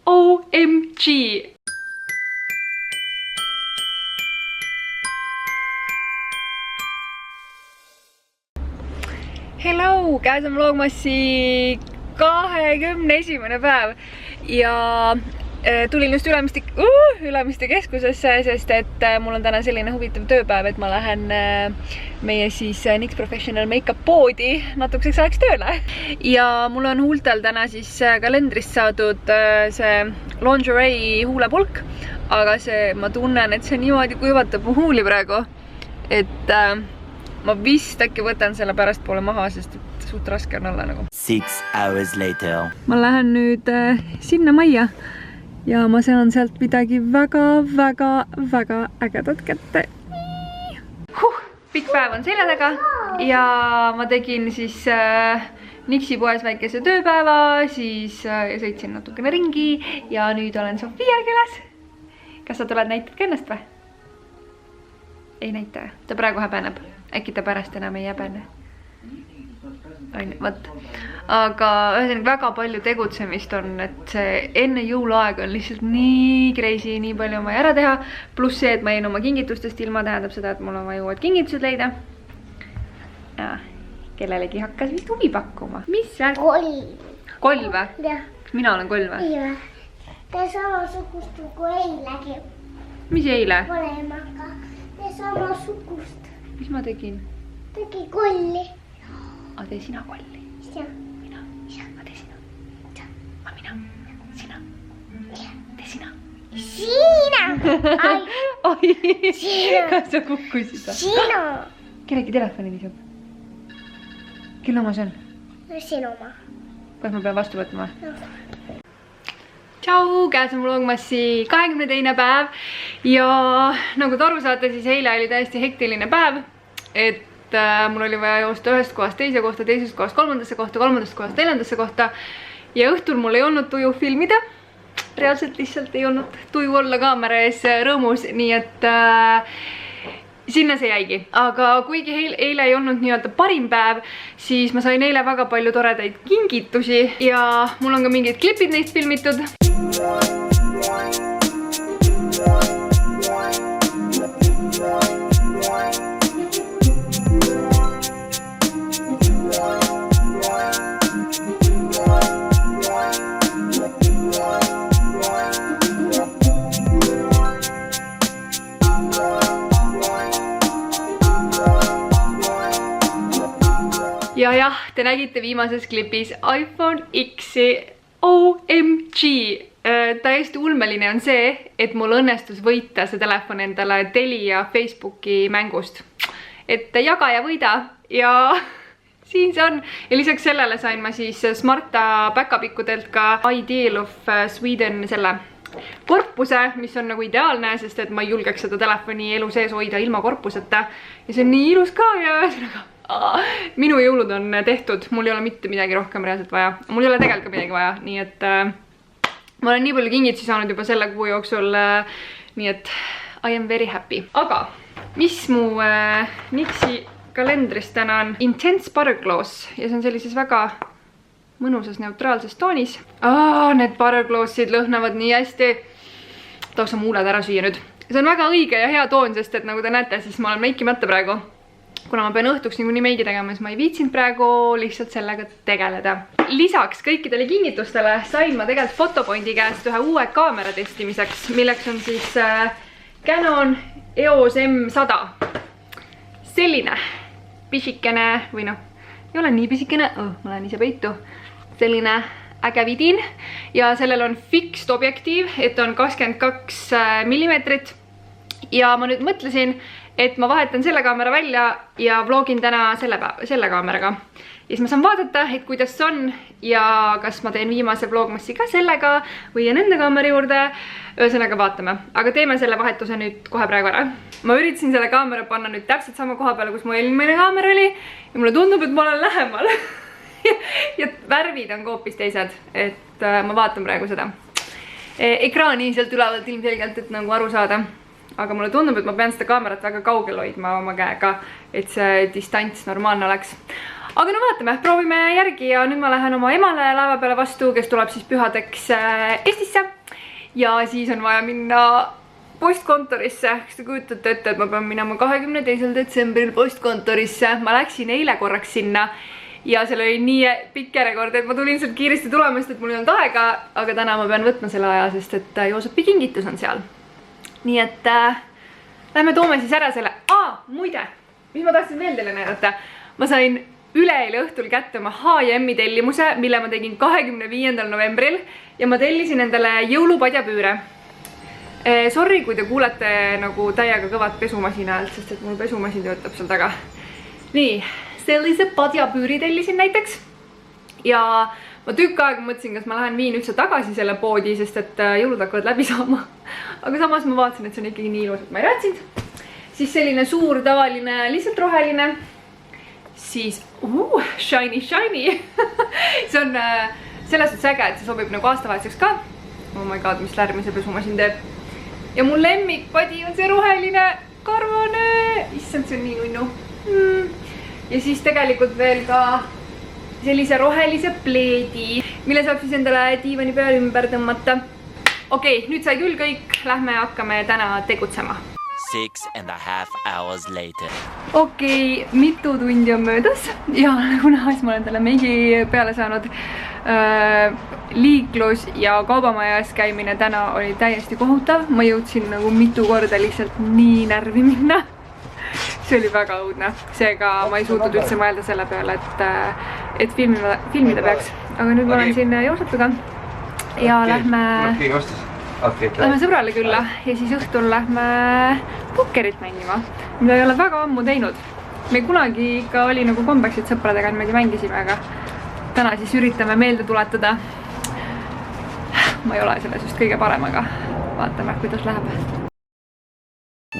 OMG! Hello! Käes on Vlogmassi 21. päev ja tulin just Ülemiste keskusesse, sest et mul on täna selline huvitav tööpäev, et ma lähen meie siis NYX Professional Makeup poodi natukeseks ajaks tööle. Ja mul on huultel täna siis kalendrist saadud see lingerie huulepulk, aga ma tunnen, et see niimoodi kuivatab mu huuli praegu, et ma vist äkki võtan selle pärastpoole maha, sest et suht raske on olla nagu. 6 hours later. Ma lähen nüüd sinna majja ja ma saan sealt midagi väga ägedat kätte. Pikk päev on selja taga ja ma tegin siis NYX-i poes väikese tööpäeva, siis sõitsin natukene ringi ja nüüd olen Sofia külas. Kas sa tuled näitad ka ennast või? Ei näita, ta praegu häbeneb. Äkki ta pärast enam ei häbene. Võt. Aga ühesõnaga väga palju tegutsemist on, et see enne jõuluaeg on lihtsalt nii crazy, nii palju on vaja ära teha. Pluss see, et ma jäin oma kingitustest ilma, tähendab seda, et mul on vaja uued kingitused leida. Ja, kellelegi hakkas vist huvi pakkuma. Mis värk? Koll või? Jah. Mina olen koll või? Ei või. Te samasugust kui eilegi. Mis eile? Olemaga. Te samasugust. Mis ma tegin? Tegi kolli. A tee sina kolli? Jah. Mina? A tee sina? A mina? Sina? Tee sina? Sina! Oi! Sina! Kas sa kukkusid? Sina! Kellegi telefoni nisub? Kelle oma see on? Sinu oma. Kas ma pean vastu võtma? Tšau! Käes on Vlogmassi 22. päev ja nagu te aru saate, siis eile oli täiesti hektiline päev, et mul oli vaja joosta ühest kohast teise kohta, teisest kohast kolmandasse kohta, kolmandast kohast neljandasse kohta ja õhtul mul ei olnud tuju filmida. Reaalselt lihtsalt ei olnud tuju olla kaamera ees rõõmus, nii et sinna see jäigi. Aga kuigi eile ei olnud nii-öelda parim päev, siis ma sain eile väga palju toredaid kingitusi ja mul on ka mingid klipid neist filmitud. Ja jah, te nägite viimases klipis iPhone X-i OMG. Täiesti ulmeline on see, et mul õnnestus võita see telefon endale Telia Facebooki mängust. Et jaga ja võida ja siin see on. Ja lisaks sellele sain ma siis Smarta päkapikkudelt ka Ideal of Sweden selle korpuse, mis on nagu ideaalne, sest et ma ei julgeks seda telefoni elu sees hoida ilma korpuseta. Ja see on nii ilus ka ja minu jõulud on tehtud, mul ei ole mitte midagi rohkem reaalselt vaja. Mul ei ole tegelikult ka midagi vaja, nii et ma olen nii palju kingitusi saanud juba selle kuu jooksul, nii et I am very happy. Aga mis mu NYX-i kalendris täna on? Intense Buttergloss ja see on sellises väga mõnusas neutraalses toonis. Need Butterglossid lõhnavad nii hästi. Tahaks oma huuled ära süüa nüüd. See on väga õige ja hea toon, sest et nagu te näete, siis ma olen meikimata praegu. Kuna ma pean õhtuks niikuinii meigi tegema, siis ma ei viitsinud praegu lihtsalt sellega tegeleda. Lisaks kõikidele kingitustele sain ma tegelikult Fotopointi käest ühe uue kaamera testimiseks, milleks on siis Canon EOS M100. Selline pisikene, või noh, ei ole nii pisikene, ma lähen ise peitu, selline äge vidin ja sellel on fixed objektiiv, et on 22 millimeetrit ja ma nüüd mõtlesin, et ma vahetan selle kaamera välja ja vlogin täna selle kaameraga. Ja siis ma saan vaadata, et kuidas see on ja kas ma teen viimase vlogmassi ka sellega või jään enda kaamera juurde. Ühesõnaga vaatame. Aga teeme selle vahetuse nüüd kohe praegu ära. Ma üritasin selle kaamera panna nüüd täpselt sama koha peale, kus mu eelmine kaamera oli ja mulle tundub, et ma olen lähemal. Ja värvid on hoopis teised, et ma vaatan praegu seda ekraani sealt ülevalt ilmselgelt, et nagu aru saada. Aga mulle tundub, et ma pean seda kaamerat väga kaugel hoidma oma käega, et see distants normaalne oleks. aga no vaatame, proovime järgi ja nüüd ma lähen oma emale laeva peale vastu, kes tuleb siis pühadeks Eestisse. Ja siis on vaja minna postkontorisse. Kas te kujutate ette, et ma pean minema 22. detsembril postkontorisse. Ma läksin eile korraks sinna ja seal oli nii pikk järjekord, et ma tulin sealt kiiresti tulema, sest et mul ei olnud aega, aga täna ma pean võtma selle aja, sest et Joosepi kingitus on seal. Nii et lähme toome siis ära selle. Muide, mis ma tahtsin veel teile näidata. Ma sain üleeile õhtul kätte oma H&M-i tellimuse, mille ma tegin 25. novembril ja ma tellisin endale jõulupadjapüüre. Sorry, kui te kuulete nagu täiega kõvat pesumasina häält, sest et mul pesumasin töötab seal taga. Nii, sellise padjapüüri tellisin näiteks ja ma tükk aega mõtlesin, kas ma lähen viin üldse tagasi selle poodi, sest et jõulud hakkavad läbi saama. Aga samas ma vaatasin, et see on ikkagi nii ilus, et ma ei räätsinud. Siis selline suur tavaline, lihtsalt roheline. Siis, shiny. See on selles suhtes äge, et see sobib nagu aastavahetuseks ka. Oh my god, mis lärmi see pesumasin teeb. Ja mul lemmikpadi on see roheline karvane. Issand, see on nii nunnu. Ja siis tegelikult veel ka sellise rohelise pleedi, mille saab siis endale diivani peale ümber tõmmata. Okei, nüüd sai küll kõik. Lähme hakkame täna tegutsema. 6.5 hours later. Okei, mitu tundi on möödas ja nagu näha, siis ma olen talle meigi peale saanud. Liiklus ja kaubamajas käimine täna oli täiesti kohutav. Ma jõudsin nagu mitu korda lihtsalt nii närvi minna. See oli väga õudne. Seega ma ei suutnud üldse mõelda selle peale, et filmida peaks. Aga nüüd ma olen siin Joosepiga ja lähme sõbrale külla ja siis õhtul lähme pokkerit mängima, mida ei ole väga ammu teinud. Me kunagi ikka oli nagu kombeks, et sõpradega niimoodi mängisime, aga täna siis üritame meelde tuletada. Ma ei ole selles just kõige parem, aga vaatame, kuidas läheb.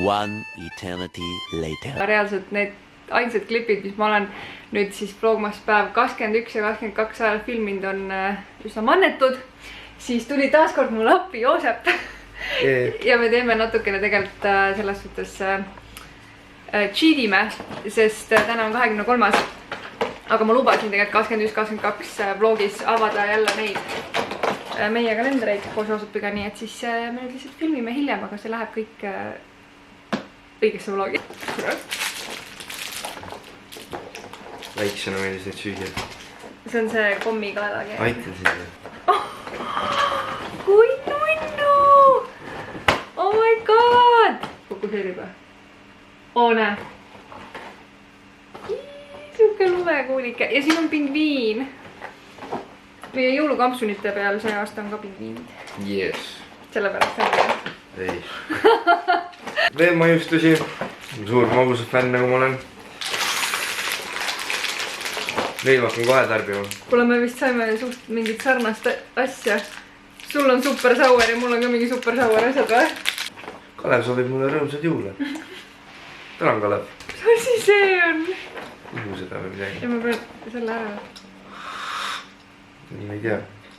One eternity later. Reaalselt need ainsad klipid, mis ma olen nüüd siis Vlogmas päev 21 ja 22 ajal filminud, on üsna mannetud. Siis tuli taaskord mul appi Joosep. Ja me teeme natukene tegelikult selles suhtes cheatime, sest täna on 23. Aga ma lubasin tegelikult 21-22 vlogis avada jälle neid meie kalendreid koos Joosepiga, nii et siis me nüüd lihtsalt filmime hiljem, aga see läheb kõik õigesse vlogi. Väiksena meelis neid süüa. See on see kommikaelagi. Aitan sinna. Kui nunnu! Oh my god! Fokuseerib või? Näe. Siuke lumekuulike. Ja siin on pingviin. Meie jõulukampsunite peal see aasta on ka pingviinid. Yes. Sellepärast on ka. Ei. Veel maiustusi. Suur magusad fänn nagu ma olen. Veel ma hakkan kohe tarbima. Kuule, me vist saime suht mingit sarnast asja. Sul on super sauer ja mul on ka mingi super sauer asjad või? Kalev soovib mulle rõõmsad jõule. Tänan, Kalev. Mis asi see on? Kuhu seda või midagi? Ja ma pean selle ära. Ma ei tea.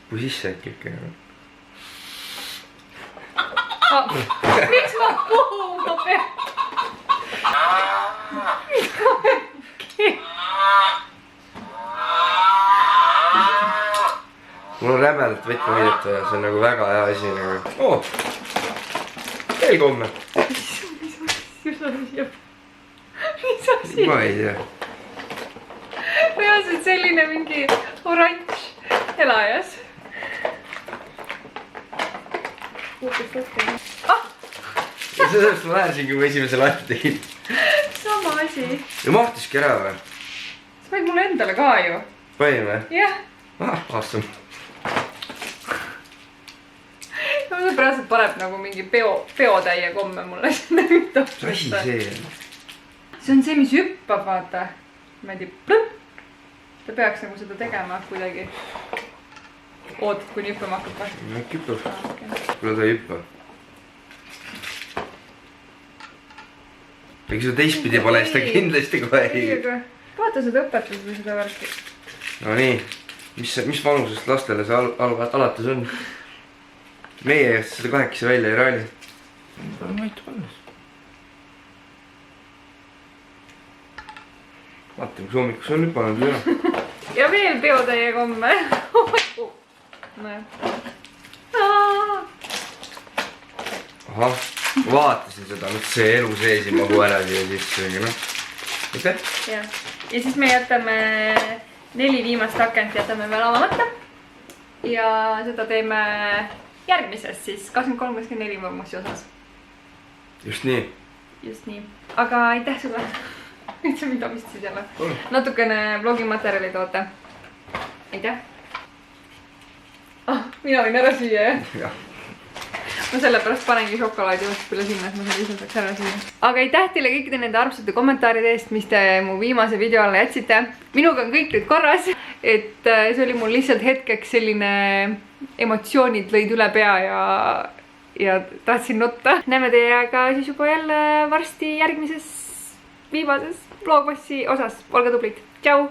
Kui sisse äkki ikka. Miks ma puhuma pean? Mul on rämedalt võtma viidata ja see on nagu väga hea asi nagu. Veel komme. Mis asi? Ma ei tea. Reaalselt selline mingi oranž elajas. Ja sellest ma lähensin, kui ma esimese laeti tegin. Sama asi. Ja mahtuski ära või? Sa võid mulle endale ka ju. Panin või? Jah. Awesome. Ma pärast paneb nagu mingi peotäie komme mulle sinna ühtop. Mis asi see on? See on see, mis hüppab, vaata. Ma ei tea, plõpp. Ta peaks nagu seda tegema kuidagi. Ootad, kuni hüppama hakkab või? Ma küpub. Kuule ta ei hüppa. Ega seda teistpidi pole, siis ta kindlasti kohe ei. Vaata seda õpetus või seda värki. No nii. Mis vanusest lastele see alates on? Meie eest seda kahekesi välja ei raali. Maitu pannes. vaata, mis hommikus on lüpanud üle. ja veel peotäie komme. ahah, vaatasin seda, nüüd see elu sees ma koera siia sisse, noh. Aitäh? ja siis me jätame 4 viimast akent jätame veel avamata. ja seda teeme järgmises siis 23-24 vormussi osas. Just nii. Just nii. Aga aitäh sulle. Nüüd sa mind omistasid jälle. Natukene vlogimaterjali toote. Aitäh. Mina võin ära süüa, jah? Ma sellepärast panengi šokolaadi õhtuspile sinna, et ma selle ise saaks ära süüa. Aga aitäh teile kõikide nende armsate kommentaaride eest, mis te mu viimase video alla jätsite. Minuga on kõik nüüd korras, et see oli mul lihtsalt hetkeks selline emotsioonid lõid üle pea ja tahtsin nutta. Näeme teiega siis juba jälle varsti järgmises viimases vlogbossi osas. Olge tublid. Tšau!